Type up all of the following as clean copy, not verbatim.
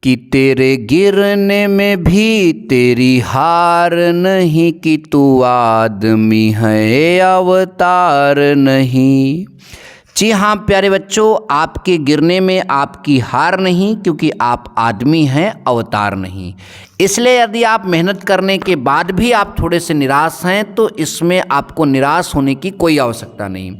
कि तेरे गिरने में भी तेरी हार नहीं, कि तू आदमी है अवतार नहीं। जी हाँ प्यारे बच्चों, आपके गिरने में आपकी हार नहीं, क्योंकि आप आदमी हैं, अवतार नहीं। इसलिए यदि आप मेहनत करने के बाद भी आप थोड़े से निराश हैं तो इसमें आपको निराश होने की कोई आवश्यकता नहीं।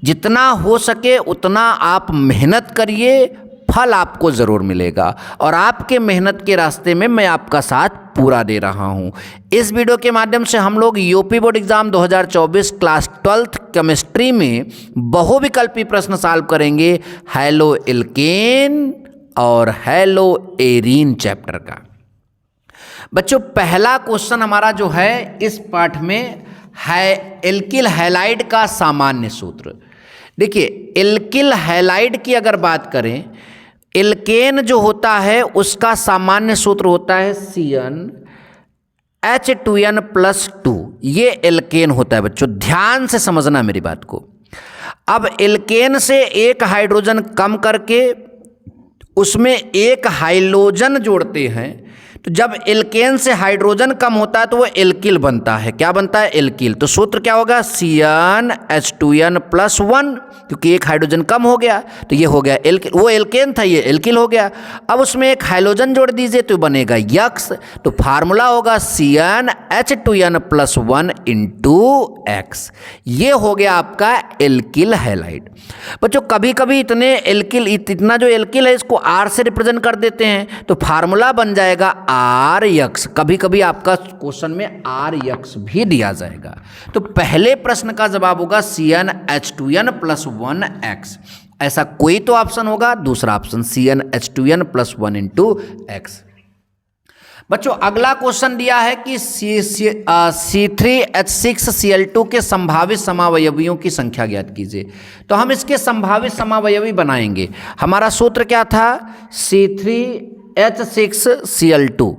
जितना हो सके उतना आप मेहनत करिए, फल आपको ज़रूर मिलेगा और आपके मेहनत के रास्ते में मैं आपका साथ पूरा दे रहा हूं। इस वीडियो के माध्यम से हम लोग UP board exam 2024 class 12th chemistry में बहुविकल्पी प्रश्न सॉल्व करेंगे हेलो एल्केन और हेलो एरीन चैप्टर का। बच्चों पहला क्वेश्चन हमारा जो है इस पाठ में है एल्किल हैलाइड का सामान्य सूत्र। देखिए एल्किल हैलाइड की अगर बात करें, एल्केन जो होता है उसका सामान्य सूत्र होता है CnH2n+2। ये एल्केन होता है बच्चों, ध्यान से समझना मेरी बात को। अब एल्केन से एक हाइड्रोजन कम करके उसमें एक हाइड्रोजन जोड़ते हैं, तो जब एल्केन से हाइड्रोजन कम होता है तो वो एल्किल बनता है। क्या बनता है? एल्किल। तो सूत्र क्या होगा? CnH2n+1, क्योंकि एक हाइड्रोजन कम हो गया तो ये हो गया एल्किल। वो एल्केन था, ये एल्किल हो गया। अब उसमें एक हाइड्रोजन जोड़ दीजिए तो बनेगा यक्स। तो फार्मूला होगा CnH2n+1 × X। ये हो गया आपका एल्किल हैलाइड। बच्चों कभी कभी इतना जो एल्किल है इसको R से रिप्रेजेंट कर देते हैं तो फार्मूला बन जाएगा RX। कभी कभी आपका क्वेश्चन में RX भी दिया जाएगा। तो पहले प्रश्न का जवाब होगा CnH2n+1X। ऐसा कोई तो ऑप्शन होगा, दूसरा ऑप्शन CnH2n+1 × X। बच्चों अगला क्वेश्चन दिया है कि C3H6Cl2 के संभावित समावयवियों की संख्या ज्ञात कीजिए। तो हम इसके संभावित समावयवी बनाएंगे। हमारा सूत्र क्या था? C3H6Cl2।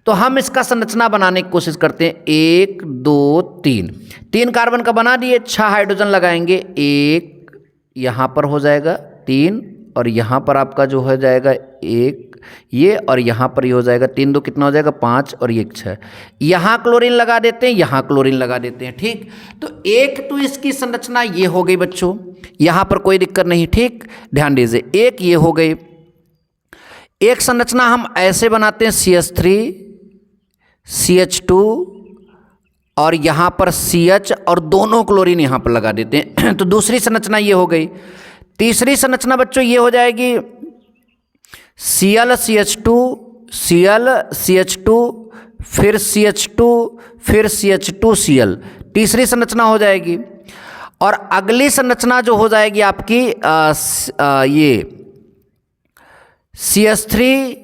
तो हम इसका संरचना बनाने की कोशिश करते हैं। 1 2 3, 3 कार्बन का बना दिए, 6 हाइड्रोजन लगाएंगे। 1 यहाँ पर हो जाएगा 3 और यहाँ पर आपका जो हो जाएगा 1 ये, और यहाँ पर ये हो जाएगा 3 2 कितना हो जाएगा 5 और ये 6। यहाँ क्लोरीन लगा देते हैं, यहाँ क्लोरीन लगा देते हैं। ठीक, तो एक तो इसकी संरचना ये हो गई बच्चों, यहाँ पर कोई दिक्कत नहीं। ठीक, ध्यान दीजिए, एक ये हो गई। एक संरचना हम ऐसे बनाते हैं CH3 CH2 और यहाँ पर CH और दोनों क्लोरीन यहाँ पर लगा देते हैं। तो दूसरी संरचना ये हो गई। तीसरी संरचना बच्चों ये हो जाएगी Cl CH2 Cl CH2 फिर CH2 फिर CH2 Cl, तीसरी संरचना हो जाएगी। और अगली संरचना जो हो जाएगी आपकी ये CH3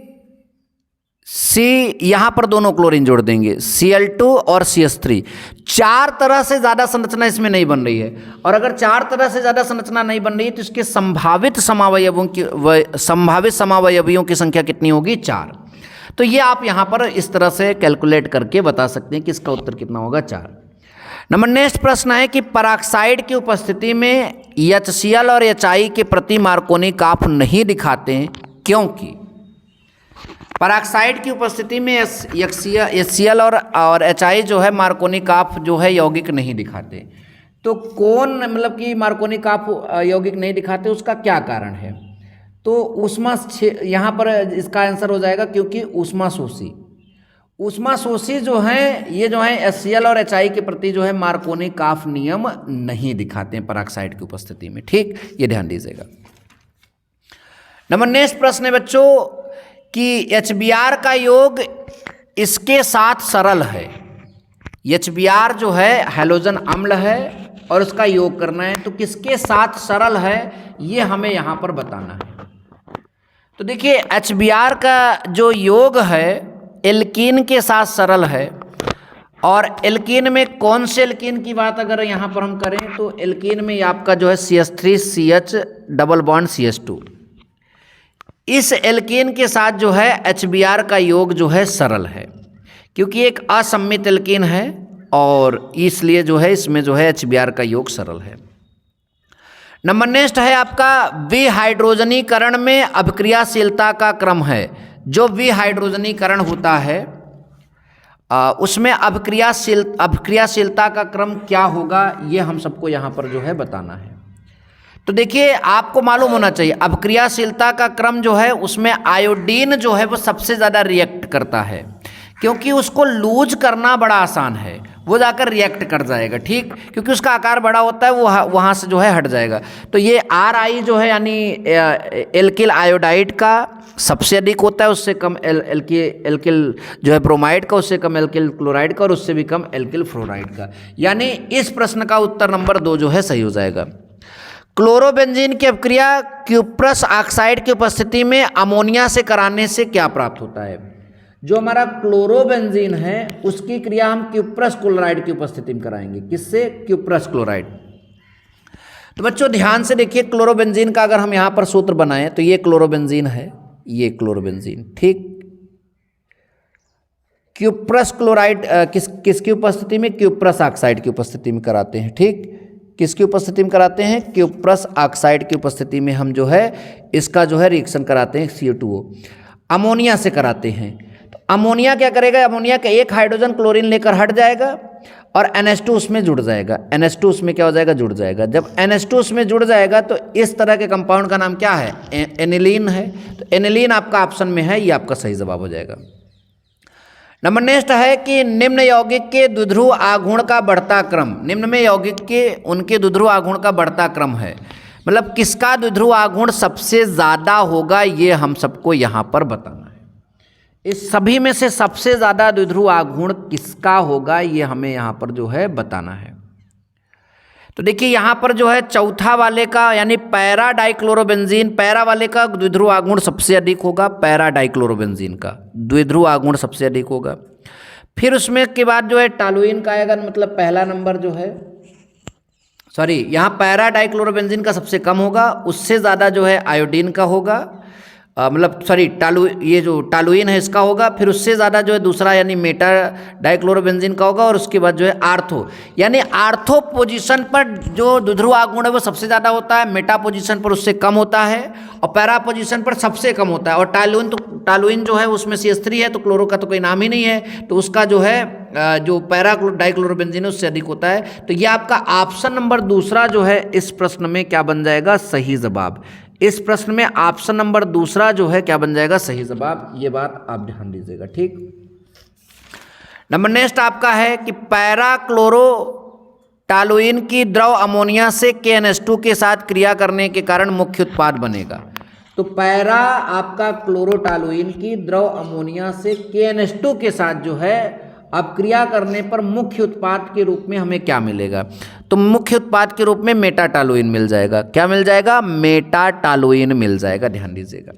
C, यहाँ पर दोनों क्लोरीन जोड़ देंगे Cl2 और CH3। 4 तरह से ज़्यादा संरचना इसमें नहीं बन रही है, और अगर 4 तरह से ज़्यादा संरचना नहीं बन रही है तो इसके संभावित समावयवियों की संख्या कितनी होगी? 4। तो ये आप यहाँ पर इस तरह से कैलकुलेट करके बता सकते हैं कि इसका उत्तर कितना होगा? 4 नंबर। नेक्स्ट प्रश्न है कि पराक्साइड की उपस्थिति में HCl और HI के प्रति मार्कोनी काफ नहीं दिखाते हैं, क्योंकि पराक्साइड की उपस्थिति में HCl और HI जो है मार्कोनी काफ जो है यौगिक नहीं दिखाते। तो कौन मतलब कि मार्कोनी काफ यौगिक नहीं दिखाते, उसका क्या कारण है? तो ऊष्मा, यहाँ पर इसका आंसर हो जाएगा क्योंकि ऊष्मा शोषी जो है ये जो है HCl और HI के प्रति जो है मार्कोनी काफ नियम नहीं दिखाते हैं पराक्साइड की उपस्थिति में। ठीक, ये ध्यान दीजिएगा। नंबर नेक्स्ट प्रश्न है बच्चों कि HBr का योग इसके साथ सरल है। HBr जो है हैलोजन अम्ल है और उसका योग करना है, तो किसके साथ सरल है ये हमें यहाँ पर बताना है। तो देखिए HBr का जो योग है एल्कीन के साथ सरल है, और एल्कीन में कौन से एल्कीन की बात अगर यहाँ पर हम करें तो एल्कीन में आपका जो है CH3CH डबल बॉन्ड CH2। इस एल्कीन के साथ जो है HBr का योग जो है सरल है, क्योंकि एक असम्मित एल्कीन है और इसलिए जो है इसमें जो है HBr का योग सरल है। नंबर नेक्स्ट है आपका विहाइड्रोजनीकरण में अभिक्रियाशीलता का क्रम है। जो विहाइड्रोजनीकरण होता है उसमें अभिक्रियाशीलता का क्रम क्या होगा, ये हम सबको यहाँ पर जो है बताना है। तो देखिए आपको मालूम होना चाहिए अभिक्रियाशीलता का क्रम जो है उसमें आयोडीन जो है वो सबसे ज़्यादा रिएक्ट करता है, क्योंकि उसको लूज करना बड़ा आसान है, वो जाकर रिएक्ट कर जाएगा, ठीक, क्योंकि उसका आकार बड़ा होता है, वो वहाँ से जो है हट जाएगा। तो ये Ri जो है यानी एल्किल आयोडाइड का सबसे अधिक होता है, उससे कम एल्किल जो है ब्रोमाइड का, उससे कम एल्किल क्लोराइड का, और उससे भी कम एल्किल फ्लोराइड का। यानी इस प्रश्न का उत्तर नंबर 2 जो है सही हो जाएगा। क्लोरोबेंजीन की अपक्रिया क्यूप्रस ऑक्साइड की उपस्थिति में अमोनिया से कराने से क्या प्राप्त होता है? जो हमारा क्लोरोबेंजीन है उसकी क्रिया हम क्यूप्रस क्लोराइड की उपस्थिति में कराएंगे। किससे? Cuprous chloride. तो बच्चों ध्यान से देखिए, क्लोरोबेंजीन का अगर हम यहाँ पर सूत्र बनाएं तो ये क्लोरोबेंजीन है, ये क्लोरोबेंजीन, ठीक। क्यूप्रस क्लोराइड किसकी उपस्थिति में? क्यूप्रस ऑक्साइड की उपस्थिति में कराते हैं, ठीक। किसकी उपस्थिति में कराते हैं? क्यूप्रस ऑक्साइड की उपस्थिति में हम जो है इसका जो है रिएक्शन कराते हैं CO2O, अमोनिया से कराते हैं। तो अमोनिया क्या करेगा? अमोनिया का एक हाइड्रोजन क्लोरीन लेकर हट जाएगा और NH2 उसमें जुड़ जाएगा। NH2 उसमें क्या हो जाएगा? जुड़ जाएगा। जब NH2 उसमें जुड़ जाएगा तो इस तरह के कंपाउंड का नाम क्या है? एनिलीन है। तो एनिलीन आपका ऑप्शन में है, ये आपका सही जवाब हो जाएगा। नंबर नेक्स्ट है कि निम्न यौगिक के द्विध्रुव आघूर्ण का बढ़ता क्रम, निम्न में यौगिक के उनके द्विध्रुव आघूर्ण का बढ़ता क्रम है, मतलब किसका द्विध्रुव आघूर्ण सबसे ज़्यादा होगा, ये हम सबको यहाँ पर बताना है। इस सभी में से सबसे ज़्यादा द्विध्रुव आघूर्ण किसका होगा, ये हमें यहाँ पर जो है बताना है। तो देखिए यहाँ पर जो है चौथा वाले का यानी पैरा डाइक्लोरोबेंजीन, पैरा वाले का द्विध्रुव आघूर्ण सबसे अधिक होगा, पैरा डाइक्लोरोबेंजीन का द्विध्रुव आघूर्ण सबसे अधिक होगा। फिर उसमें के बाद जो है टालुइन का आएगा, मतलब पहला नंबर जो है, सॉरी यहाँ पैरा डाइक्लोरोबेंजीन का सबसे कम होगा, उससे ज़्यादा जो है आयोडीन का होगा, मतलब सॉरी ये जो टालुइन है इसका होगा, फिर उससे ज़्यादा जो है दूसरा यानी मेटा डाइक्लोरोबेंजीन का होगा, और उसके बाद जो है आर्थो, यानी आर्थो पोजीशन पर जो द्विध्रुव आघूर्ण है वो सबसे ज़्यादा होता है, मेटा पोजीशन पर उससे कम होता है, और पैरा पोजीशन पर सबसे कम होता है। और टालुइन जो है उसमें CH3 है, तो क्लोरो का तो कोई नाम ही नहीं है, तो उसका जो है जो पैरा डाइक्लोरोबेंजीन है उससे अधिक होता है। तो ये आपका ऑप्शन नंबर दूसरा जो है इस प्रश्न में क्या बन जाएगा? सही जवाब। इस प्रश्न में ऑप्शन नंबर दूसरा जो है क्या बन जाएगा? सही जवाब। ये बात आप ध्यान दीजिएगा, ठीक। नंबर नेक्स्ट आपका है कि पैरा क्लोरो टालुइन की द्रव अमोनिया से KNH2 के साथ क्रिया करने के कारण मुख्य उत्पाद बनेगा। तो पैरा आपका क्लोरोटालुइन की द्रव अमोनिया से KNH2 के साथ जो है अपक्रिया करने पर मुख्य उत्पाद के रूप में हमें क्या मिलेगा? तो मुख्य उत्पाद के रूप में मेटाटालुइन मिल जाएगा। क्या मिल जाएगा? मेटाटालुइन मिल जाएगा, ध्यान दीजिएगा।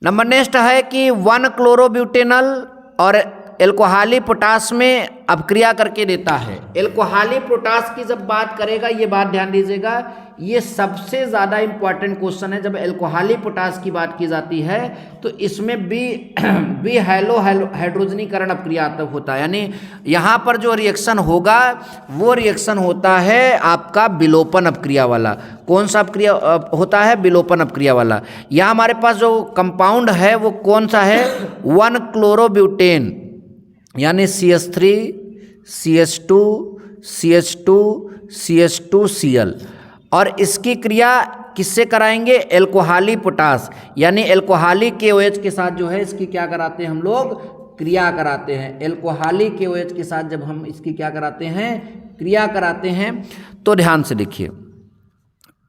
नंबर नेक्स्ट है कि 1-क्लोरोब्यूटेनॉल और एल्कोहली पोटास में अपक्रिया करके देता है। एल्कोहली पोटास की जब बात करेगा, ये बात ध्यान दीजिएगा, ये सबसे ज़्यादा इंपॉर्टेंट क्वेश्चन है। जब एल्कोहली पोटास की बात की जाती है तो इसमें बी हाइड्रोजनीकरण अपक्रिया होता है, यानी यहाँ पर जो रिएक्शन होगा वो रिएक्शन होता है आपका विलोपन अपक्रिया वाला। कौन सा अपक्रिया होता है? विलोपन अपक्रिया वाला। यहाँ हमारे पास जो कंपाउंड है वो कौन सा है? 1-क्लोरोब्यूटेन, यानी CH3 CH2 CH2 CH2Cl, और इसकी क्रिया किससे कराएंगे? एल्कोहली पोटास, यानी एल्कोहली KOH के साथ जो है इसकी क्या कराते हैं हम लोग? क्रिया कराते हैं। एल्कोहली KOH के साथ जब हम इसकी क्या कराते हैं? क्रिया कराते हैं। तो ध्यान से देखिए,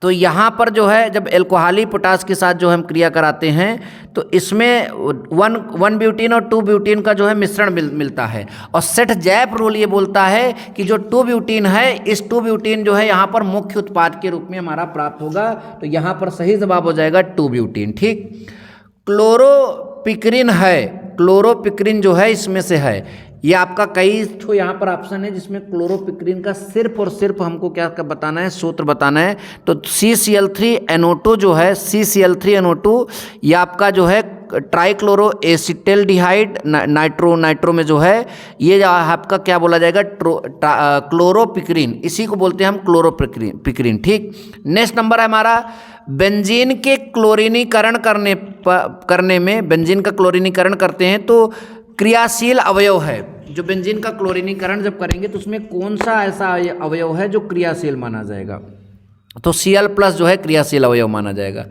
तो यहाँ पर जो है जब एल्कोहली पोटास के साथ जो हम क्रिया कराते हैं तो इसमें 1 ब्यूटीन और 2 ब्यूटीन का जो है मिश्रण मिलता है, और सेठ जैप रूल ये बोलता है कि जो 2 ब्यूटीन है, इस 2 ब्यूटीन जो है यहाँ पर मुख्य उत्पाद के रूप में हमारा प्राप्त होगा। तो यहाँ पर सही जवाब हो जाएगा 2 ब्यूटीन, ठीक। क्लोरोपिक्रिन है, क्लोरोपिक्रिन जो है इसमें से है, ये आपका कई तो यहाँ पर ऑप्शन है जिसमें क्लोरोपिक्रिन का सिर्फ और सिर्फ हमको क्या बताना है? सूत्र बताना है। तो CCl3NO2 जो है, CCl3NO2 ये आपका जो है ट्राइक्लोरो एसिटल्डिहाइड नाइट्रो में जो है ये आपका क्या बोला जाएगा? क्लोरोपिक्रिन, इसी को बोलते हैं हम क्लोरोपिक्रिन, ठीक। नेक्स्ट नंबर है हमारा बेंजीन के क्लोरीनीकरण करने में बेंजीन का क्लोरीनीकरण करते हैं तो क्रियाशील अवयव है। जो बेंजीन का क्लोरीनीकरण जब करेंगे तो उसमें कौन सा ऐसा अवयव है जो क्रियाशील माना जाएगा, तो Cl+ जो है क्रियाशील अवयव माना जाएगा।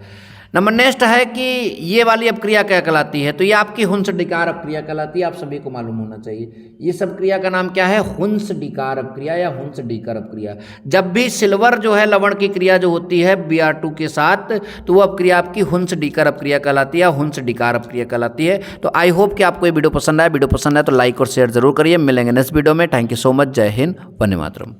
नंबर नेक्स्ट है कि ये वाली अपक्रिया क्या कहलाती है, तो ये आपकी हुंस-डिकार अपक्रिया कहलाती है, आप सभी को मालूम होना चाहिए। ये सब क्रिया का नाम क्या है, हुंस-डिकार अपक्रिया या हुंस-डिकर अपक्रिया। जब भी सिल्वर जो है लवण की क्रिया जो होती है Br2 के साथ, तो वो अपक्रिया आपकी हुंस-डिकर अपक्रिया कहलाती है या हुंस-डिकार अपक्रिया कहलाती है। तो आई होप कि आपको ये वीडियो पसंद आए। वीडियो पसंद आए तो लाइक और शेयर जरूर करिए। मिलेंगे नेक्स्ट वीडियो में। Thank you so much. जय हिंद, वंदे मातरम।